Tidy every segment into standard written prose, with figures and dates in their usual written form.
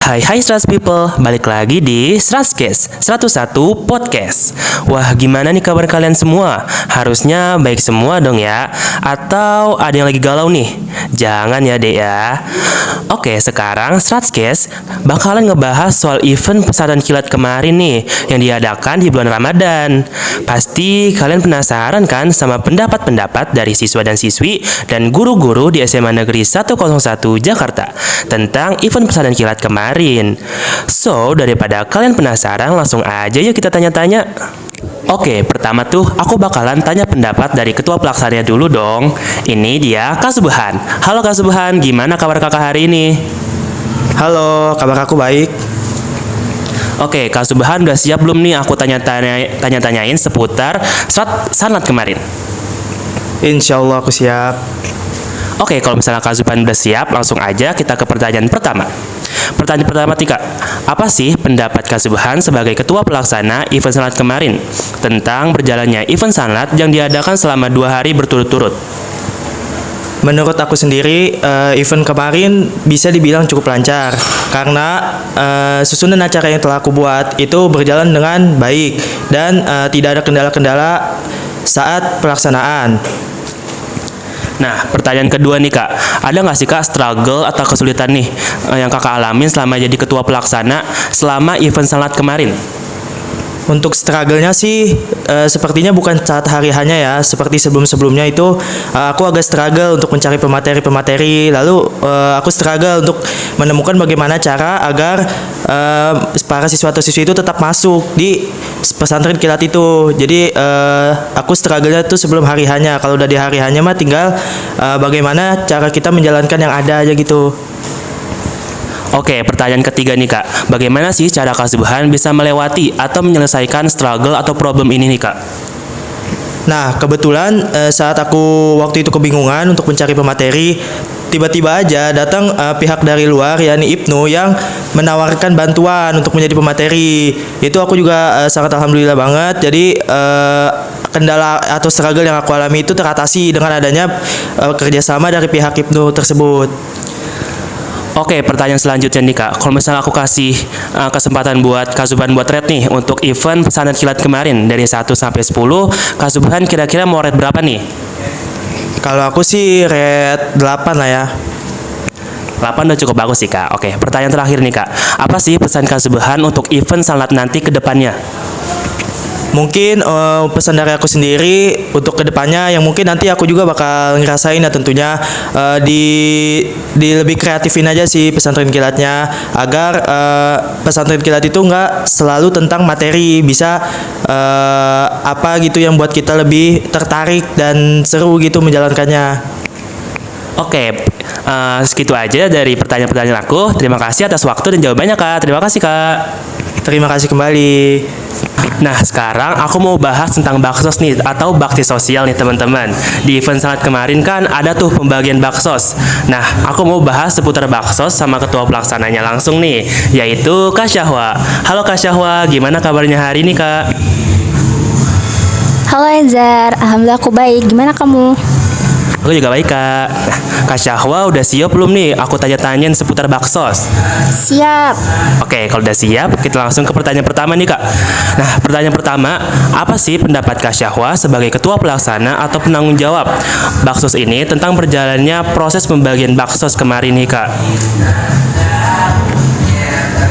Hai Sras People, balik lagi di Sraskes 101 Podcast. Wah, gimana nih kabar kalian semua? Harusnya baik semua dong ya. Atau ada yang lagi galau nih? Jangan ya dek ya. Oke, sekarang Sraskes bakalan ngebahas soal event pesantren kilat kemarin nih yang diadakan di bulan Ramadan. Pasti kalian penasaran kan sama pendapat-pendapat dari siswa dan siswi dan guru-guru di SMA Negeri 101 Jakarta tentang event pesantren kilat kemarin. So, daripada kalian penasaran, langsung aja yuk kita tanya-tanya. Oke, pertama tuh aku bakalan tanya pendapat dari ketua pelaksananya dulu dong. Ini dia Kak Subhan. Halo Kak Subhan, gimana kabar kakak hari ini? Halo, kabar aku baik. Oke, Kak Subhan udah siap belum nih aku tanya-tanyain seputar sanlat kemarin? Insya Allah aku siap. Oke, kalau misalnya Kak Subhan udah siap, langsung aja kita ke pertanyaan pertama. Pertanyaan pertama Tika, apa sih pendapat Kak Subhan sebagai ketua pelaksana event sanlat kemarin tentang berjalannya event sanlat yang diadakan selama 2 hari berturut-turut? Menurut aku sendiri, event kemarin bisa dibilang cukup lancar karena susunan acara yang telah aku buat itu berjalan dengan baik dan tidak ada kendala-kendala saat pelaksanaan. Nah, pertanyaan kedua nih Kak, ada nggak sih Kak struggle atau kesulitan nih yang Kakak alamin selama jadi ketua pelaksana selama event sanlat kemarin? Untuk struggle-nya sih sepertinya bukan saat hari hanya ya. Seperti sebelum-sebelumnya itu aku agak struggle untuk mencari pemateri-pemateri. Lalu aku struggle untuk menemukan bagaimana cara agar para siswa atau siswi itu tetap masuk di pesantren kilat itu. Jadi aku struggle-nya tuh sebelum hari hanya. Kalau udah di hari hanya mah tinggal bagaimana cara kita menjalankan yang ada aja gitu. Oke, pertanyaan ketiga nih Kak, bagaimana sih cara Kak Subhan bisa melewati atau menyelesaikan struggle atau problem ini nih Kak? Nah, kebetulan saat aku waktu itu kebingungan untuk mencari pemateri, tiba-tiba aja datang pihak dari luar yakni Ibnu yang menawarkan bantuan untuk menjadi pemateri. Itu aku juga sangat alhamdulillah banget. Jadi kendala atau struggle yang aku alami itu teratasi dengan adanya kerjasama dari pihak Ibnu tersebut. Oke, pertanyaan selanjutnya nih Kak, kalau misalnya aku kasih kesempatan buat Kak Subhan buat rate nih untuk event pesantren kilat kemarin dari 1 sampai 10, Kak Subhan kira-kira mau rate berapa nih? Kalau aku sih rate 8 lah ya. 8 udah cukup bagus sih Kak. Oke, pertanyaan terakhir nih Kak, apa sih pesan Kak Subhan untuk event sanlat nanti ke depannya? Mungkin pesan dari aku sendiri untuk kedepannya yang mungkin nanti aku juga bakal ngerasain ya tentunya di lebih kreatifin aja sih pesantren kilatnya agar pesantren kilat itu nggak selalu tentang materi, bisa apa gitu yang buat kita lebih tertarik dan seru gitu menjalankannya. Oke, segitu aja dari pertanyaan-pertanyaan aku. Terima kasih atas waktu dan jawabannya Kak. Terima kasih Kak. Terima kasih kembali. Nah, sekarang aku mau bahas tentang baksos nih atau bakti sosial nih teman-teman. Di event sangat kemarin kan ada tuh pembagian baksos. Nah, aku mau bahas seputar baksos sama ketua pelaksananya langsung nih, yaitu Kak Syahwa. Halo Kak Syahwa, gimana kabarnya hari ini Kak? Halo Enzar, alhamdulillah aku baik. Gimana kamu? Aku juga baik Kak. Nah, Kak Syahwa udah siap belum nih aku tanya-tanyain seputar baksos? Siap. Oke, kalau udah siap, kita langsung ke pertanyaan pertama nih Kak. Nah, pertanyaan pertama, apa sih pendapat Kak Syahwa sebagai ketua pelaksana atau penanggung jawab baksos ini tentang berjalannya proses pembagian baksos kemarin nih Kak?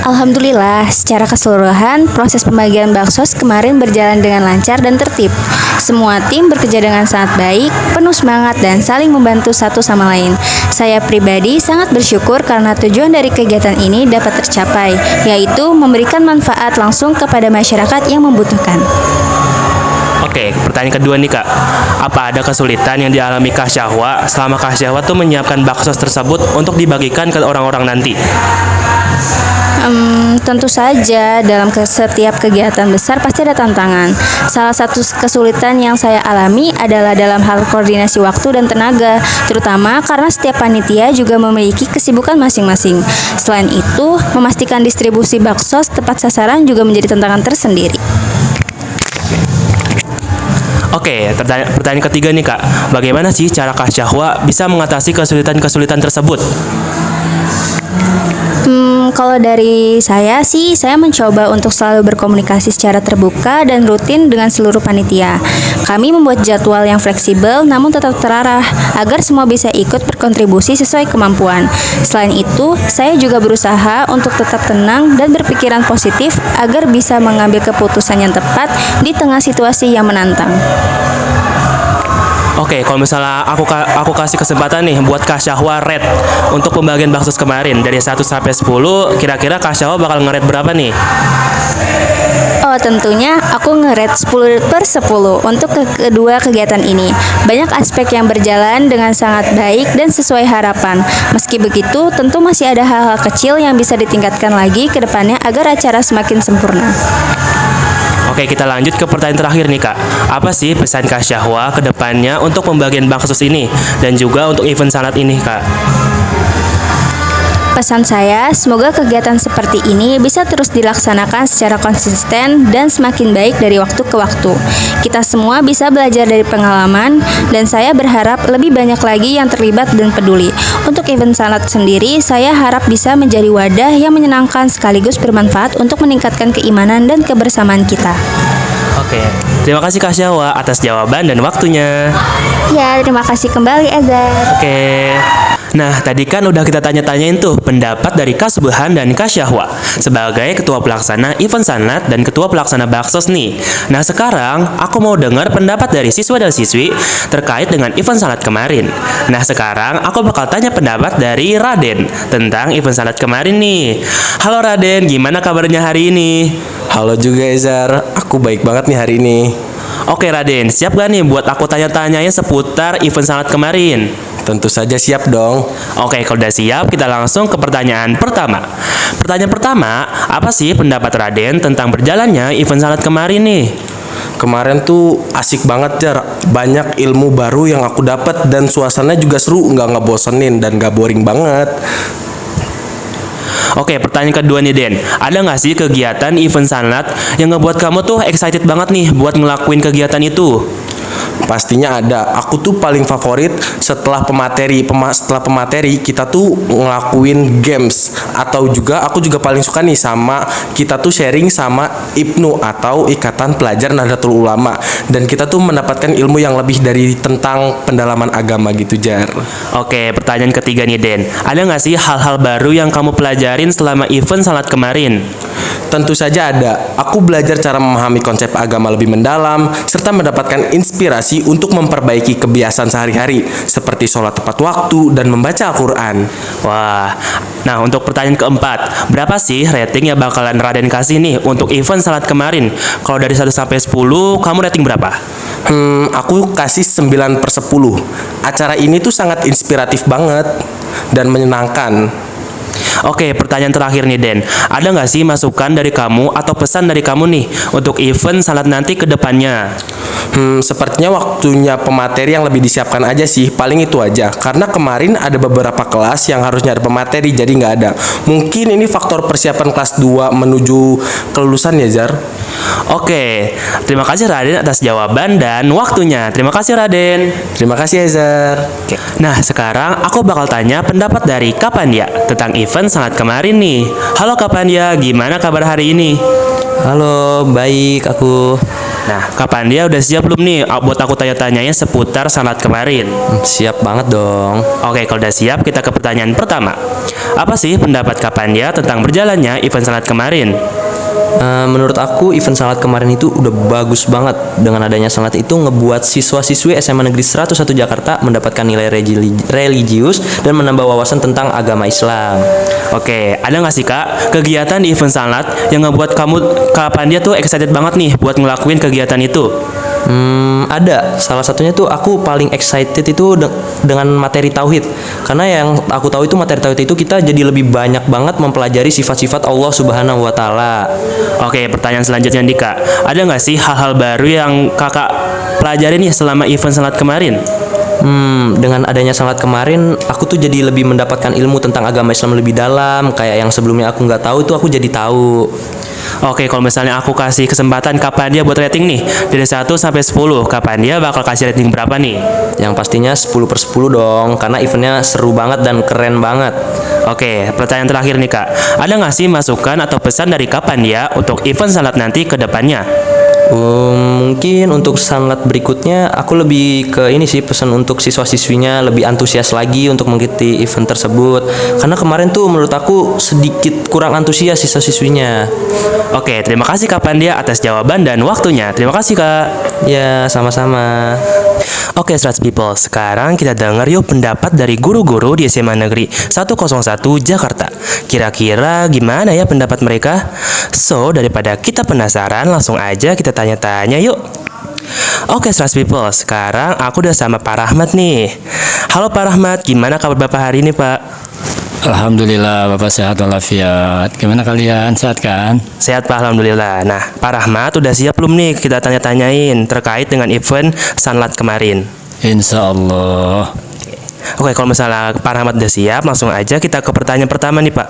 Alhamdulillah, secara keseluruhan proses pembagian baksos kemarin berjalan dengan lancar dan tertib. Semua tim bekerja dengan sangat baik, penuh semangat dan saling membantu satu sama lain. Saya pribadi sangat bersyukur karena tujuan dari kegiatan ini dapat tercapai, yaitu memberikan manfaat langsung kepada masyarakat yang membutuhkan. Oke, pertanyaan kedua nih Kak. Apa ada kesulitan yang dialami Kak Syahwa selama Kak Syahwa tuh menyiapkan baksos tersebut untuk dibagikan ke orang-orang nanti? Tentu saja dalam setiap kegiatan besar pasti ada tantangan. Salah satu kesulitan yang saya alami adalah dalam hal koordinasi waktu dan tenaga, terutama karena setiap panitia juga memiliki kesibukan masing-masing. Selain itu, memastikan distribusi baksos tepat sasaran juga menjadi tantangan tersendiri. Oke, pertanyaan ketiga nih Kak. Bagaimana sih cara Kak Syahwa bisa mengatasi kesulitan-kesulitan tersebut? Kalau dari saya sih, saya mencoba untuk selalu berkomunikasi secara terbuka dan rutin dengan seluruh panitia. Kami membuat jadwal yang fleksibel namun tetap terarah agar semua bisa ikut berkontribusi sesuai kemampuan. Selain itu, saya juga berusaha untuk tetap tenang dan berpikiran positif agar bisa mengambil keputusan yang tepat di tengah situasi yang menantang. Oke, kalau misalnya aku kasih kesempatan nih buat Kak Syahwa rate untuk pembagian baksos kemarin dari 1 sampai 10, kira-kira Kak Syahwa bakal nge-rate berapa nih? Oh, tentunya aku nge-rate 10/10 untuk kedua kegiatan ini. Banyak aspek yang berjalan dengan sangat baik dan sesuai harapan. Meski begitu, tentu masih ada hal-hal kecil yang bisa ditingkatkan lagi ke depannya agar acara semakin sempurna. Oke, kita lanjut ke pertanyaan terakhir nih Kak. Apa sih pesan Kak Syahwa ke depannya untuk pembagian baksos ini dan juga untuk event sanat ini Kak? Pesan saya, semoga kegiatan seperti ini bisa terus dilaksanakan secara konsisten dan semakin baik dari waktu ke waktu. Kita semua bisa belajar dari pengalaman, dan saya berharap lebih banyak lagi yang terlibat dan peduli. Untuk event sanat sendiri, saya harap bisa menjadi wadah yang menyenangkan sekaligus bermanfaat untuk meningkatkan keimanan dan kebersamaan kita. Oke, terima kasih Kak Syahwa atas jawaban dan waktunya. Ya, terima kasih kembali Ezra. Oke. Nah, tadi kan udah kita tanya-tanyain tuh pendapat dari Kak Subhan dan Kak Syahwa sebagai ketua pelaksana event sanat dan ketua pelaksana baksos nih. Nah, sekarang aku mau dengar pendapat dari siswa dan siswi terkait dengan event sanat kemarin. Nah, sekarang aku bakal tanya pendapat dari Raden tentang event sanat kemarin nih. Halo Raden, gimana kabarnya hari ini? Halo juga Ezar, aku baik banget nih hari ini. Oke Raden, siap gak nih buat aku tanya-tanyain seputar event sanat kemarin? Tentu saja siap dong. Oke, kalau udah siap, kita langsung ke pertanyaan pertama. Pertanyaan pertama, apa sih pendapat Raden tentang berjalannya event sanat kemarin nih? Kemarin tuh asik banget Jar, banyak ilmu baru yang aku dapat dan suasananya juga seru, nggak ngebosenin dan nggak boring banget. Oke, pertanyaan kedua nih Den, ada nggak sih kegiatan event sanat yang ngebuat kamu tuh excited banget nih buat ngelakuin kegiatan itu? Pastinya ada. Aku tuh paling favorit setelah pemateri kita tuh ngelakuin games, atau juga aku juga paling suka nih sama kita tuh sharing sama IPNU atau Ikatan Pelajar Nahdlatul Ulama, dan kita tuh mendapatkan ilmu yang lebih dari tentang pendalaman agama gitu Jar. Oke, pertanyaan ketiga nih Den, ada nggak sih hal-hal baru yang kamu pelajarin selama event sanat kemarin? Tentu saja ada. Aku belajar cara memahami konsep agama lebih mendalam, serta mendapatkan inspirasi untuk memperbaiki kebiasaan sehari-hari, seperti sholat tepat waktu dan membaca Al-Quran. Wah, nah untuk pertanyaan keempat, berapa sih rating yang bakalan Raden kasih nih untuk event sanat kemarin? Kalau dari 1 sampai 10, kamu rating berapa? Aku kasih 9/10. Acara ini tuh sangat inspiratif banget dan menyenangkan. Oke, pertanyaan terakhir nih Den, ada nggak sih masukan dari kamu atau pesan dari kamu nih untuk event sanat nanti ke depannya? Sepertinya waktunya pemateri yang lebih disiapkan aja sih, paling itu aja. Karena kemarin ada beberapa kelas yang harusnya ada pemateri, jadi nggak ada. Mungkin ini faktor persiapan kelas 2 menuju kelulusan ya Zar. Oke, terima kasih Raden atas jawaban dan waktunya. Terima kasih Raden. Terima kasih Ezar. Oke. Nah, sekarang aku bakal tanya pendapat dari Kapandia tentang event sanat kemarin nih. Halo Kapandia, gimana kabar hari ini? Halo, baik aku. Nah, Kapandia udah siap belum nih buat aku tanya-tanyanya seputar sanat kemarin? Siap banget dong. Oke, kalau udah siap kita ke pertanyaan pertama. Apa sih pendapat Kapandia tentang berjalannya event sanat kemarin? Menurut aku event sanat kemarin itu udah bagus banget. Dengan adanya sanat itu ngebuat siswa-siswi SMA Negeri 101 Jakarta mendapatkan nilai religius dan menambah wawasan tentang agama Islam. Oke, ada nggak sih Kak kegiatan di event sanat yang ngebuat Kapandia tuh excited banget nih buat ngelakuin kegiatan itu? Ada. Salah satunya tuh aku paling excited itu dengan materi tauhid. Karena yang aku tahu itu materi tauhid itu kita jadi lebih banyak banget mempelajari sifat-sifat Allah Subhanahu wa taala. Oke, pertanyaan selanjutnya nih Kak. Ada nggak sih hal-hal baru yang Kakak pelajarin nih selama event sanat kemarin? Dengan adanya sanat kemarin, aku tuh jadi lebih mendapatkan ilmu tentang agama Islam lebih dalam. Kayak yang sebelumnya aku nggak tahu itu aku jadi tahu. Oke, kalau misalnya aku kasih kesempatan kapan dia buat rating nih dari 1 sampai 10, kapan dia bakal kasih rating berapa nih? Yang pastinya 10/10 dong, karena eventnya seru banget dan keren banget. Oke, pertanyaan terakhir nih Kak. Ada nggak sih masukan atau pesan dari kapan dia untuk event Sunlight nanti ke depannya? Mungkin untuk Sunlight berikutnya aku lebih ke ini sih, pesan untuk siswa-siswinya lebih antusias lagi untuk mengikuti event tersebut. Karena kemarin tuh menurut aku sedikit kurang antusias siswa-siswinya. Oke, terima kasih kapan dia atas jawaban dan waktunya. Terima kasih Kak. Ya, sama-sama. Oke, Strats People, sekarang kita dengar yuk pendapat dari guru-guru di SMA Negeri 101 Jakarta. Kira-kira gimana ya pendapat mereka? So, daripada kita penasaran, langsung aja kita tanya-tanya yuk. Oke, Strats People, sekarang aku udah sama Pak Rahmat nih. Halo Pak Rahmat, gimana kabar Bapak hari ini Pak? Alhamdulillah Bapak sehat walafiat. Gimana kalian? Sehat kan? Sehat Pak, Alhamdulillah. Nah, Pak Rahmat udah siap belum nih kita tanya-tanyain terkait dengan event Sunlight kemarin? Insya Allah. Oke, kalau misalnya Pak Rahmat udah siap, langsung aja kita ke pertanyaan pertama nih Pak.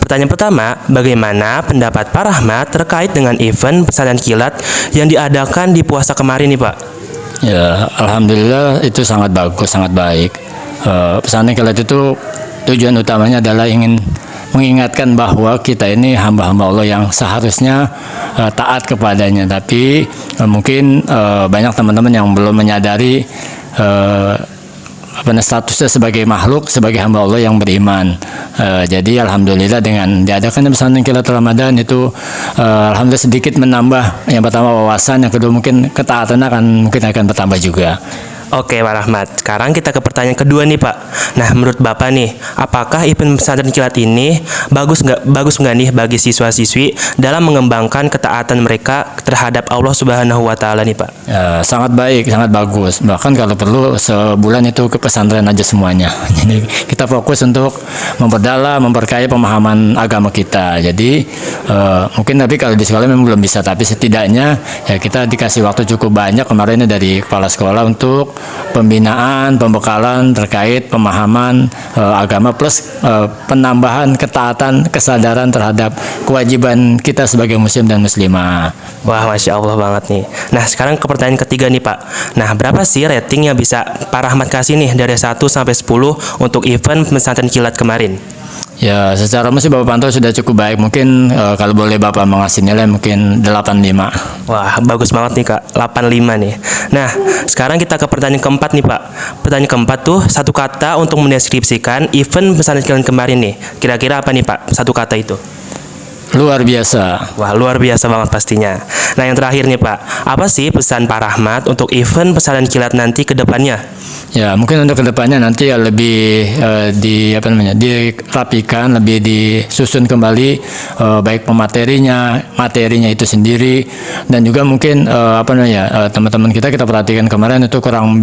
Pertanyaan pertama, bagaimana pendapat Pak Rahmat terkait dengan event pesantren kilat yang diadakan di puasa kemarin nih Pak? Ya, Alhamdulillah itu sangat bagus, sangat baik. Pesantren kilat itu tujuan utamanya adalah ingin mengingatkan bahwa kita ini hamba-hamba Allah yang seharusnya taat kepadanya. Tapi mungkin banyak teman-teman yang belum menyadari statusnya sebagai makhluk, sebagai hamba Allah yang beriman. Jadi alhamdulillah dengan diadakannya pesantren kilat Ramadan itu alhamdulillah sedikit menambah, yang pertama wawasan, yang kedua mungkin ketaatan mungkin akan bertambah juga. Oke Pak Rahmat, sekarang kita ke pertanyaan kedua nih Pak. Nah, menurut Bapak nih, apakah event pesantren kilat ini bagus nggak nih bagi siswa-siswi dalam mengembangkan ketaatan mereka terhadap Allah Subhanahu wa Ta'ala nih Pak? Ya, sangat baik, sangat bagus. Bahkan kalau perlu sebulan itu ke pesantren aja semuanya. Jadi kita fokus untuk memperdalam, memperkaya pemahaman agama kita. Jadi mungkin tapi kalau di sekolah memang belum bisa, tapi setidaknya ya kita dikasih waktu cukup banyak kemarin dari kepala sekolah untuk pembinaan, pembekalan terkait pemahaman agama plus penambahan ketaatan, kesadaran terhadap kewajiban kita sebagai muslim dan muslimah. Wah, Masya Allah banget nih. Nah, sekarang ke pertanyaan ketiga nih Pak. Nah, berapa sih rating yang bisa Pak Rahmat kasih nih dari 1 sampai 10 untuk event pesantren kilat kemarin? Ya, secara musik Bapak pantau sudah cukup baik. Mungkin kalau boleh Bapak mengasih nilai mungkin 85. Wah, bagus banget nih Kak, 85 nih. Nah, sekarang kita ke pertanyaan keempat nih Pak. Pertanyaan keempat tuh satu kata untuk mendeskripsikan event pesantren kilat kemarin nih. Kira-kira apa nih Pak, satu kata itu? Luar biasa. Wah, luar biasa banget pastinya. Nah, yang terakhir nih Pak, apa sih pesan Pak Rahmat untuk event pesantren kilat nanti ke depannya? Ya, mungkin untuk kedepannya nanti ya lebih dirapikan, lebih disusun kembali baik materinya itu sendiri, dan juga mungkin teman-teman kita perhatikan kemarin itu kurang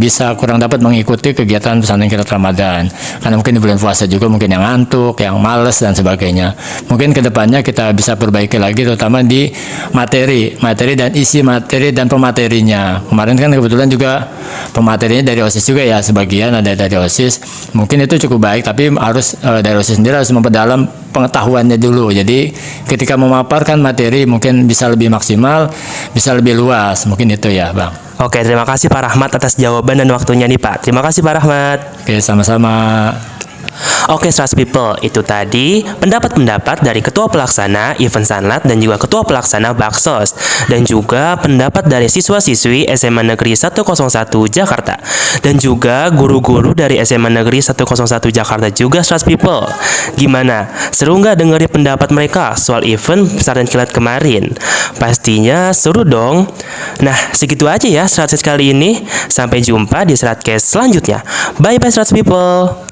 dapat mengikuti kegiatan pesantren kilat Ramadan karena mungkin di bulan puasa juga mungkin yang ngantuk, yang malas dan sebagainya. Mungkin kedepannya kita bisa perbaiki lagi terutama di materi dan isi materi dan pematerinya. Kemarin kan kebetulan juga pematerinya dari OSIS juga ya, sebagian ada dari OSIS. Mungkin itu cukup baik, tapi harus dari OSIS sendiri harus memperdalam pengetahuannya dulu. Jadi ketika memaparkan materi mungkin bisa lebih maksimal, bisa lebih luas. Mungkin itu ya Bang. Oke, terima kasih Pak Rahmat atas jawaban dan waktunya nih Pak. Terima kasih Pak Rahmat. Oke, sama-sama. Oke, Strats People, itu tadi pendapat-pendapat dari Ketua Pelaksana Event Sunlight dan juga Ketua Pelaksana Baksos, dan juga pendapat dari siswa-siswi SMA Negeri 101 Jakarta, dan juga guru-guru dari SMA Negeri 101 Jakarta juga, Strats People. Gimana? Seru nggak dengerin pendapat mereka soal event pesantren kilat kemarin? Pastinya seru dong. Nah, segitu aja ya Stratcast kali ini. Sampai jumpa di Stratcast selanjutnya. Bye-bye Strats People.